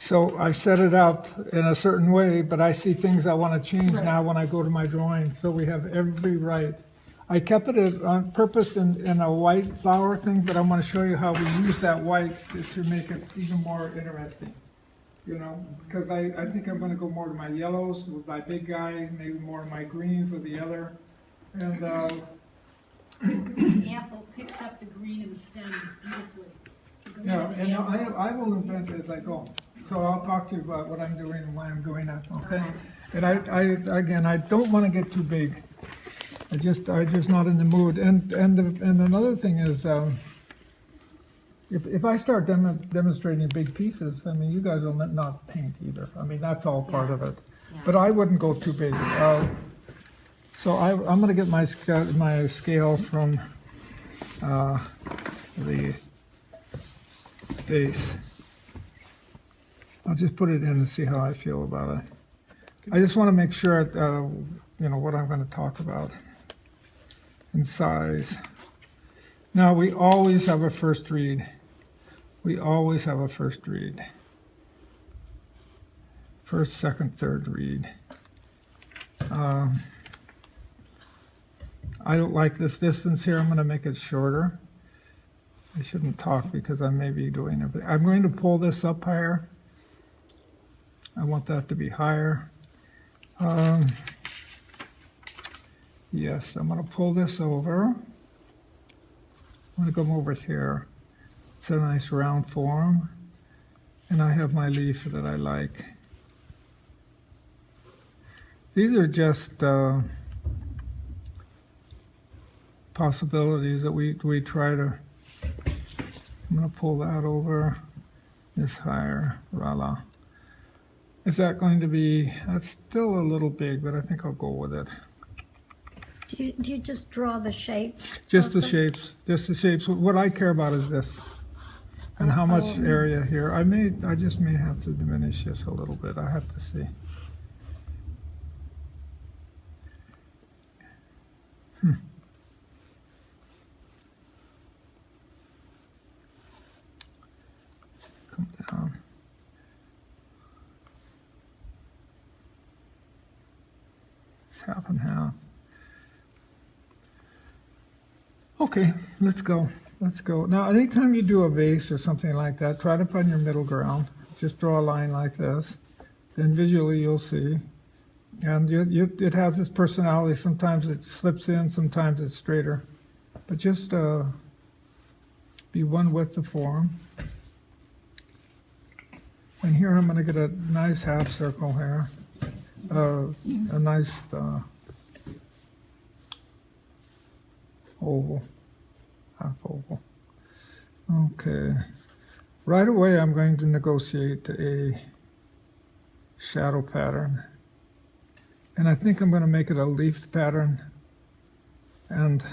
So I've set it up in a certain way, but I see things I want to change now when I go to my drawing, so we have every right. I kept it on purpose in a white flower thing, but I'm going to show you how we use that white to make it even more interesting. You know, because I think I'm going to go more to my yellows with my big guy, maybe more of my greens with the other. And The apple picks up the green in the stems beautifully. You go yeah, to the and amber. I will invent as I go. So I'll talk to you about what I'm doing and why I'm doing that, okay? And I don't want to get too big. I'm just not in the mood. And another thing is, if I start demonstrating big pieces, I mean, you guys will not paint either. I mean, that's all part of it. But I wouldn't go too big. So I'm going to get my scale from the Vase. I'll just put it in and see how I feel about it. I just want to make sure, you know, what I'm going to talk about in size. Now, we always have a first read. We always have a first read. First, second, third read. I don't like this distance here. I'm going to make it shorter. I shouldn't talk because I may be doing it. I'm going to pull this up higher. I want that to be higher. Yes, I'm going to pull this over. I'm going to come over here. It's a nice round form. And I have my leaf that I like. These are just possibilities that we try to. I'm going to pull that over, this higher, voila. Is that going to be, that's still a little big, but I think I'll go with it. Do you just draw the shapes? Just the shapes, just the shapes. What I care about is this. And how much area here. I just may have to diminish this a little bit. I have to see. Come down. It's half and half. Okay, let's go. Let's go. Now, anytime you do a vase or something like that, try to find your middle ground. Just draw a line like this. Then visually you'll see. And it has this personality. Sometimes it slips in, sometimes it's straighter. But just be one with the form. And here I'm going to get a nice half circle here. A nice oval. Half oval. Okay. Right away I'm going to negotiate a shadow pattern. And I think I'm going to make it a leaf pattern and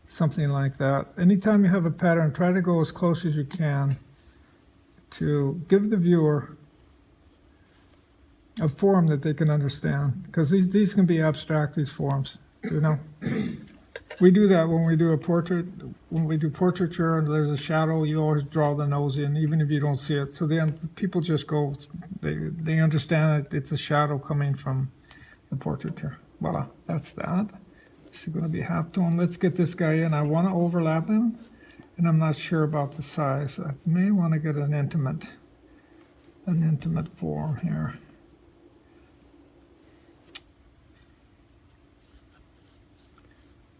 something like that. Anytime you have a pattern, try to go as close as you can to give the viewer a form that they can understand. Because these can be abstract, these forms, you know. We do that when we do a portrait. When we do portraiture and there's a shadow, you always draw the nose in, even if you don't see it. So then people just go, they understand that it's a shadow coming from the portraiture. Voila, that's that. This is going to be halftone. Let's get this guy in. I want to overlap him, and I'm not sure about the size. I may want to get an intimate form here.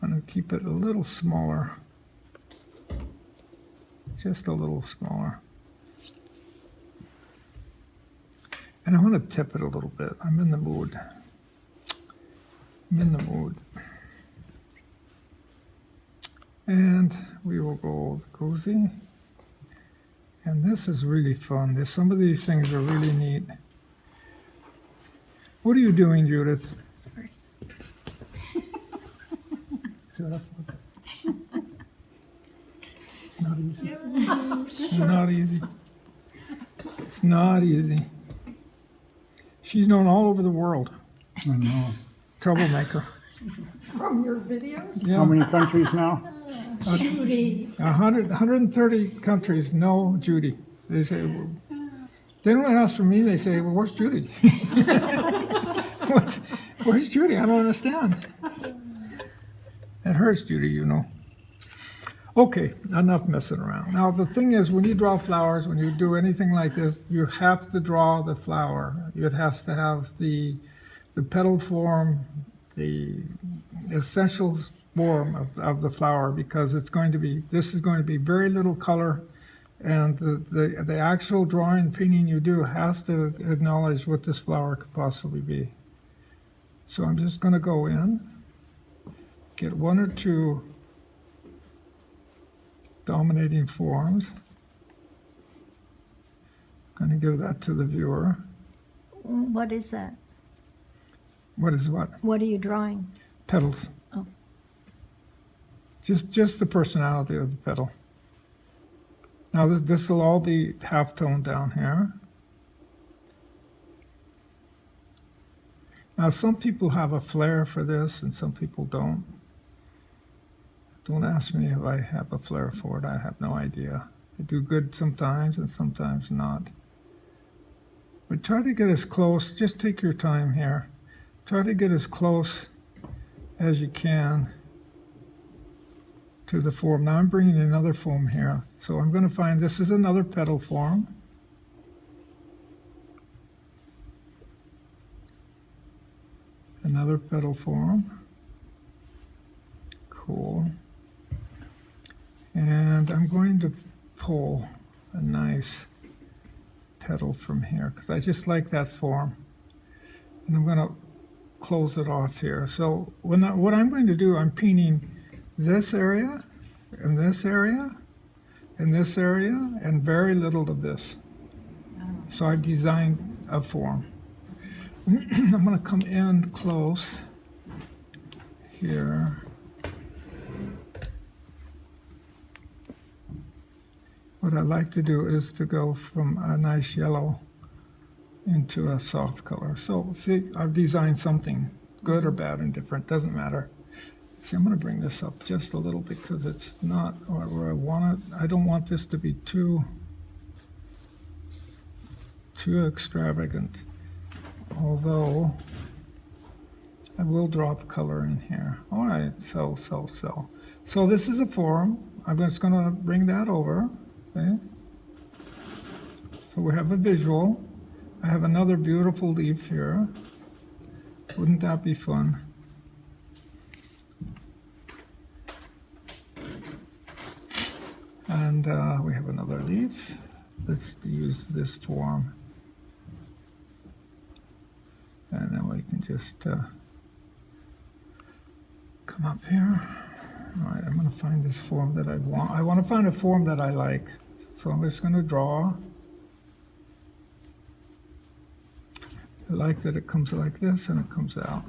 I'm going to keep it a little smaller. Just a little smaller. And I want to tip it a little bit. I'm in the mood. I'm in the mood. And we will go cozy. And this is really fun. Some of these things are really neat. What are you doing, Judith? Sorry. It's not easy. It's not easy. It's not easy. She's known all over the world. I know. Troublemaker. From your videos? Yeah. How many countries now? Judy. 130 countries know Judy. They say, Then when they ask for me, they say, well, where's Judy? Where's Judy? I don't understand. It hurts, Judy, you know. Okay, enough messing around. Now, the thing is, when you draw flowers, when you do anything like this, you have to draw the flower. It has to have the petal form, the essential form of the flower, because this is going to be very little color, and the actual drawing, painting you do has to acknowledge what this flower could possibly be. So I'm just going to go in, get one or two dominating forms. I'm going to give that to the viewer. What is that? What is what? What are you drawing? Petals. Oh. Just the personality of the petal. Now this will all be half toned down here. Now some people have a flair for this and some people don't. Don't ask me if I have a flair for it. I have no idea. I do good sometimes and sometimes not. But try to get as close, just take your time here. Try to get as close as you can to the form. Now I'm bringing another form here. So I'm going to find, this is another petal form. Another petal form. Cool. And I'm going to pull a nice petal from here because I just like that form. And I'm going to close it off here. So what I'm going to do, I'm painting this area, and this area, and this area, and very little of this. So I've designed a form. I'm going to come in close here. What I like to do is to go from a nice yellow into a soft color. So see, I've designed something good or bad and different, doesn't matter. See, I'm going to bring this up just a little because it's not where I want it. I don't want this to be too extravagant, although I will drop color in here. All right, so this is a form. I'm just going to bring that over. Okay. So we have a visual. I have another beautiful leaf here. Wouldn't that be fun? And we have another leaf. Let's use this form. And then we can just come up here. All right, I'm going to find this form that I want. I want to find a form that I like. So I'm just going to draw. I like that it comes like this and it comes out.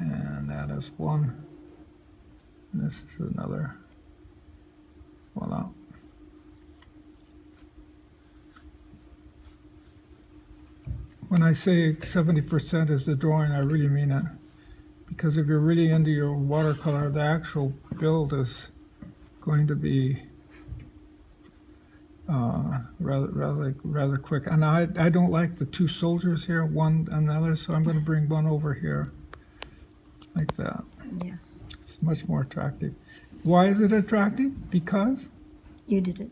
And that is one. And this is another. Voila. When I say 70% is the drawing, I really mean it. Because if you're really into your watercolor, the actual build is going to be rather quick. And I don't like the two soldiers here, one and the other, so I'm going to bring one over here, like that. Yeah. It's much more attractive. Why is it attractive? Because? You did it.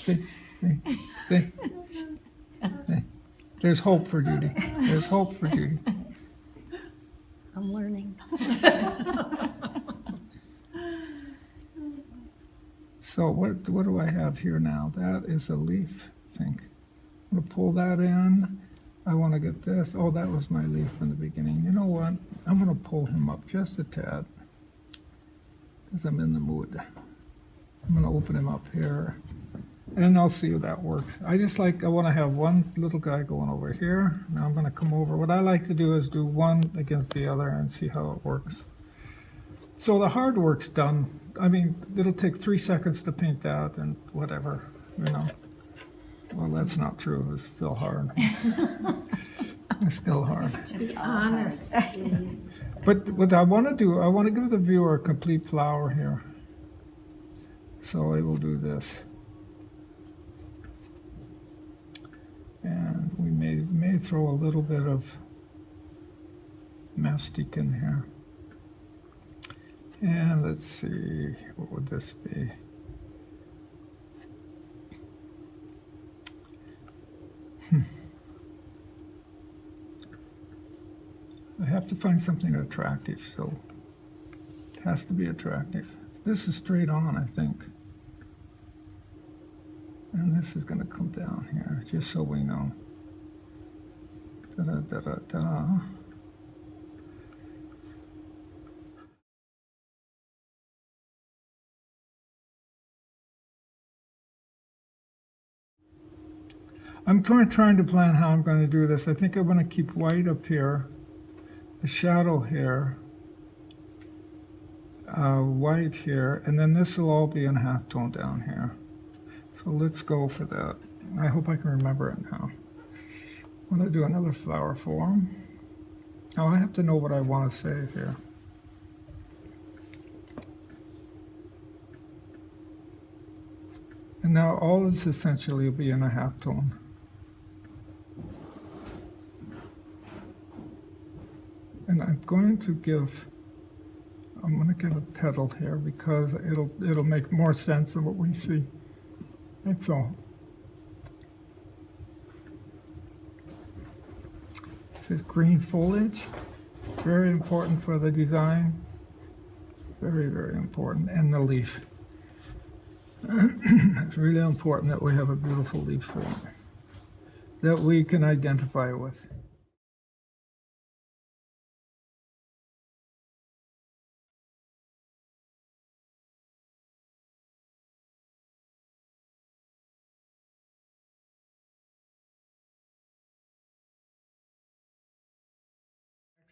See, see, see. There's hope for Judy. There's hope for Judy. I'm learning. So what do I have here now? That is a leaf, I think. I'm going to pull that in. I want to get this. Oh, that was my leaf in the beginning. You know what? I'm going to pull him up just a tad because I'm in the mood. I'm going to open him up here and I'll see if that works. I want to have one little guy going over here. Now I'm going to come over. What I like to do is do one against the other and see how it works. So the hard work's done. I mean, it'll take 3 seconds to paint that and whatever, you know. Well, that's not true. It's still hard. It's still hard. To be honest, Steve. But what I want to do, I want to give the viewer a complete flower here. So I will do this. And we may throw a little bit of mastic in here. And let's see, what would this be? I have to find something attractive, so it has to be attractive. This is straight on, I think. And this is going to come down here, just so we know. Da-da-da-da-da. I'm trying to plan how I'm going to do this. I think I'm going to keep white up here, the shadow here, white here, and then this will all be in halftone down here. So let's go for that. I hope I can remember it now. I'm going to do another flower form. Now I have to know what I want to say here. And now all this essentially will be in a halftone. And I'm going to give a petal here because it'll make more sense of what we see. That's all. This is green foliage, very important for the design. Very, very important. And the leaf. It's really important that we have a beautiful leaf form that we can identify with.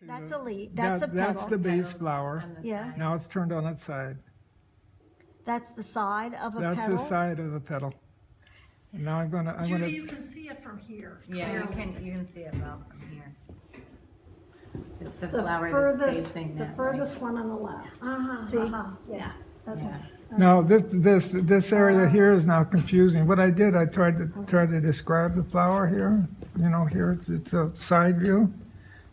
That's a leaf, that's a That's petal. the base Petals flower. on the Yeah. side. Now it's turned on its side. That's the side of a That's petal? the side of the petal. And now I'm gonna, Judy, you can see it from here. Yeah, you can see it well from here. It's the The flower that's furthest, facing the that way. furthest one on the left. See? Yes. Okay. Yeah. now this area here is now confusing. What I did, I tried to describe the flower here. You know, here it's a side view.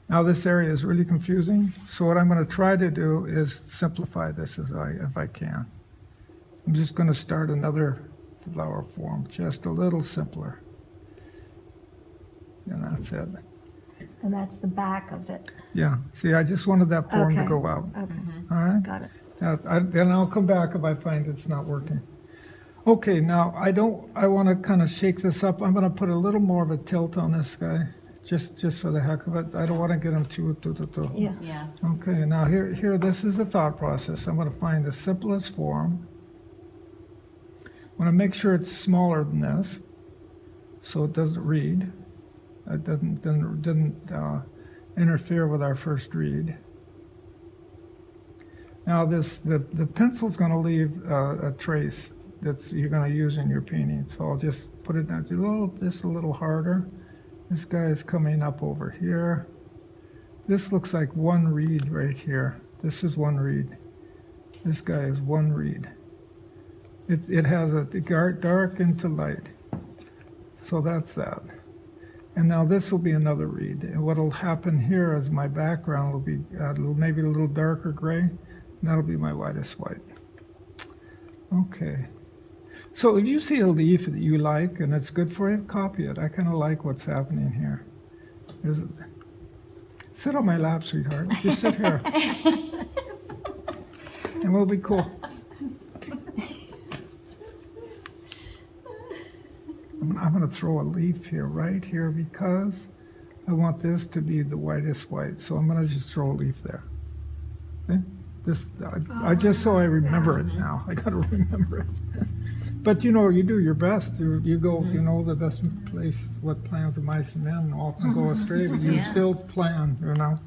Now this area is really confusing. So what I'm going to try to do is simplify this if I can. I'm just going to start another flower form, just a little simpler. And that's it. And that's the back of it. Yeah, see, I just wanted that form to Okay. go out, Okay, all right? got it. Then I'll come back if I find it's not working. Okay, now I want to kind of shake this up. I'm going to put a little more of a tilt on this guy, just for the heck of it. I don't want to get him too. Yeah. Yeah. Okay, now here, this is the thought process. I'm going to find the simplest form. I'm going to make sure it's smaller than this, so it doesn't read. It didn't interfere with our first read. Now the pencil's going to leave a trace that you're going to use in your painting. So I'll just put it down just a little harder. This guy is coming up over here. This looks like one reed right here. This is one reed. This guy is one reed. It has a dark into light. So that's that. And now this will be another reed. And what will happen here is my background will be maybe a little darker gray. And that'll be my whitest white. Okay. So if you see a leaf that you like and it's good for you, copy it. I kind of like what's happening here. Sit on my lap, sweetheart. Just sit here. And we'll be cool. I'm going to throw a leaf here, right here, because I want this to be the whitest white. So I'm going to just throw a leaf there. Okay? I just so I remember it now. I got to remember it. But you know, you do your best. You go, you know, the best place, what plans of mice and men all can go astray, but you Yeah. still plan, you know,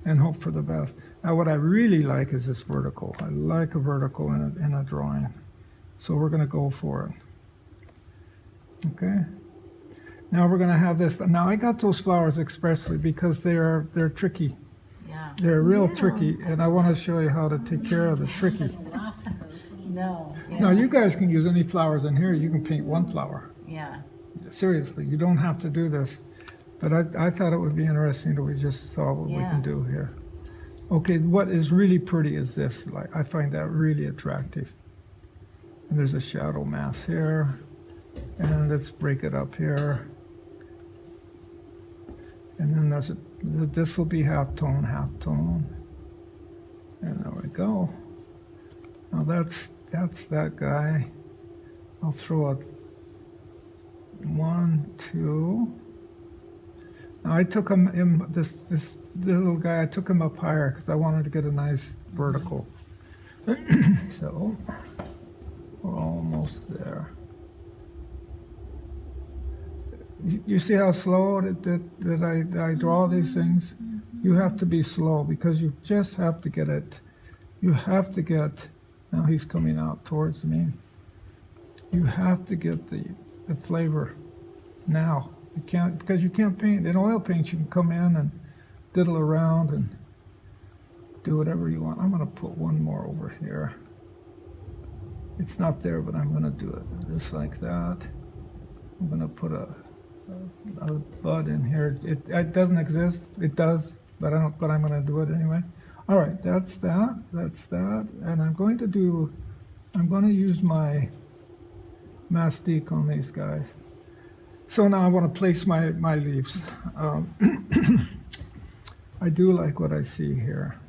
and hope for the best. Now, what I really like is this vertical. I like a vertical in a drawing. So we're going to go for it. Okay. Now we're going to have this. Now I got those flowers expressly because they're tricky. Yeah. They're real tricky, and I want to show you how to take care of the tricky. No. No, you guys can use any flowers in here. You can paint one flower. Yeah. Seriously, you don't have to do this. But I thought it would be interesting that we just saw what we Yeah. can do here. Okay, what is really pretty is this. Like, I find that really attractive. And there's a shadow mass here. And let's break it up here. And then this will be half tone, half tone. And there we go. Now that's that guy. I'll throw a 1, 2. Now I took this little guy, I took him up higher because I wanted to get a nice vertical. So we're almost there. You see how slow that I draw these things? You have to be slow because you just have to get it. You have to get, now he's coming out towards me. You have to get the flavor now. You can't, because you can't paint. In oil paints, you can come in and diddle around and do whatever you want. I'm going to put one more over here. It's not there, but I'm going to do it just like that. I'm going to put a bud in here. It doesn't exist. It does, but I'm going to do it anyway. All right, that's that. And I'm going to use my mastic on these guys. So now I want to place my leaves. I do like what I see here.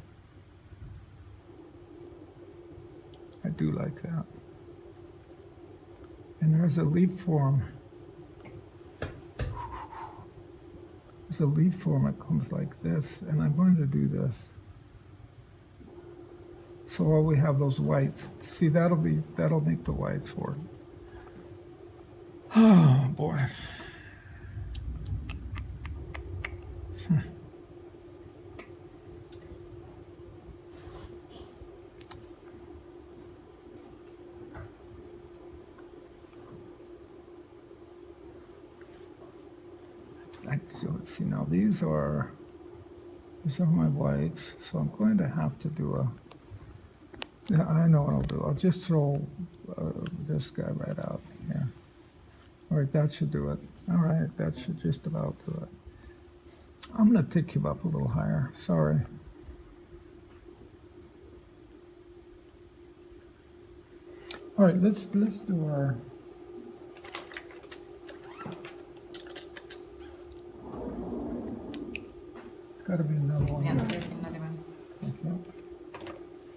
I do like that. And there's a leaf form. There's a leaf form that comes like this, and I'm going to do this. So while we have those whites, see, that'll make the whites for it. Oh boy. So let's see now. These are my whites. So I'm going to have to do a. Yeah, I know what I'll do. I'll just throw this guy right out here. All right, that should do it. All right, that should just about do it. I'm going to take you up a little higher. Sorry. All right, let's do our. It's got to be another one. Yeah, there's another one. Okay.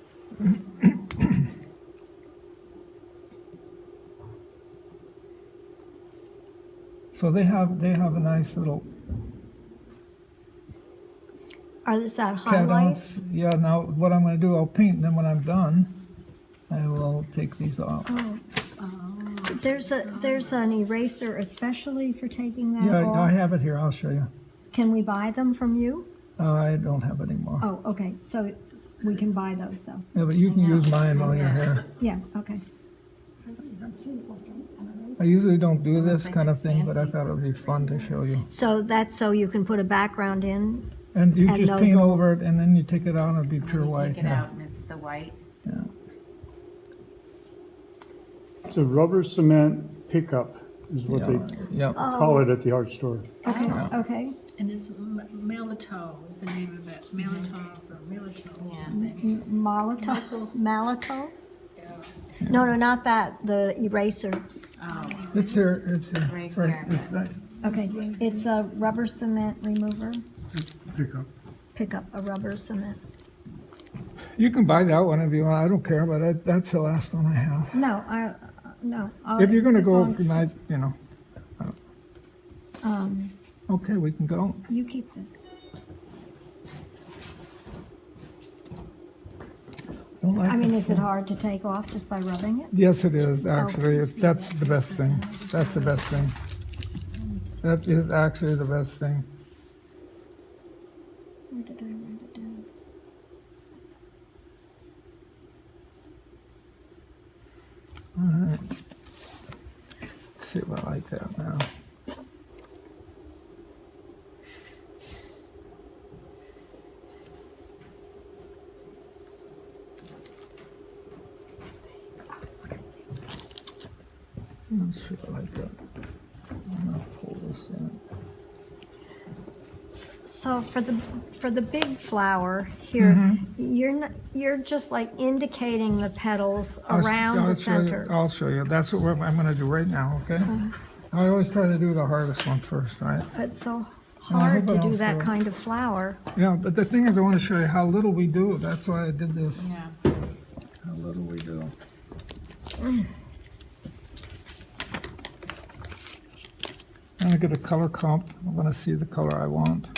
So they have a nice little Is that highlights? petals. Yeah. Now what I'm going to do, I'll paint, and then when I'm done, I will take these off. Oh. So there's an eraser especially for taking that Yeah, off. I have it here. I'll show you. Can we buy them from you? I don't have any more. Oh, okay, so we can buy those though. Yeah, but you can use mine while you're here. Yeah, okay. That seems like an I usually don't do almost this like kind a of thing, but I sandpaper. thought it would be fun to show you. So that's so you can put a background in. And you And just those paint will- over it, and then you take it out, and it'll be And pure you white. take it Yeah. out and it's the white. Yeah. It's a rubber cement pickup is what they Yeah. call it at the art store. Okay, Yeah. okay. And this Malito is the name of it, Malito or Milito or Yeah. something. Malito? Yeah. No, not that, the eraser. Oh, It's here. It's here. right Sorry, here. it's right. Okay, it's a rubber cement remover. Pickup. Pick up a rubber cement. You can buy that one if you want. I don't care, but that's the last one I have. No, no. If you're going to it's go, on- okay, we can go. You keep this. Don't like I mean, the is it form. hard to take off just by rubbing it? Yes, it is, actually. That's the best thing. That's the best thing. That is actually the best thing. Where did I write it down? All right. Let's see if I like that now. Let's see, like that. I'm gonna pull this in. So for the big flower here, Mm-hmm. you're just like indicating the petals I'll around the show you- center. I'll show you. That's what I'm gonna do right now, okay? I always try to do the hardest one first, right? It's so I hope hard I to don't do that show it. kind of flower. Yeah, but the thing is, I wanna show you how little we do. That's why I did this. Yeah. How little we do. I'm gonna get a color comp. I wanna see the color I want.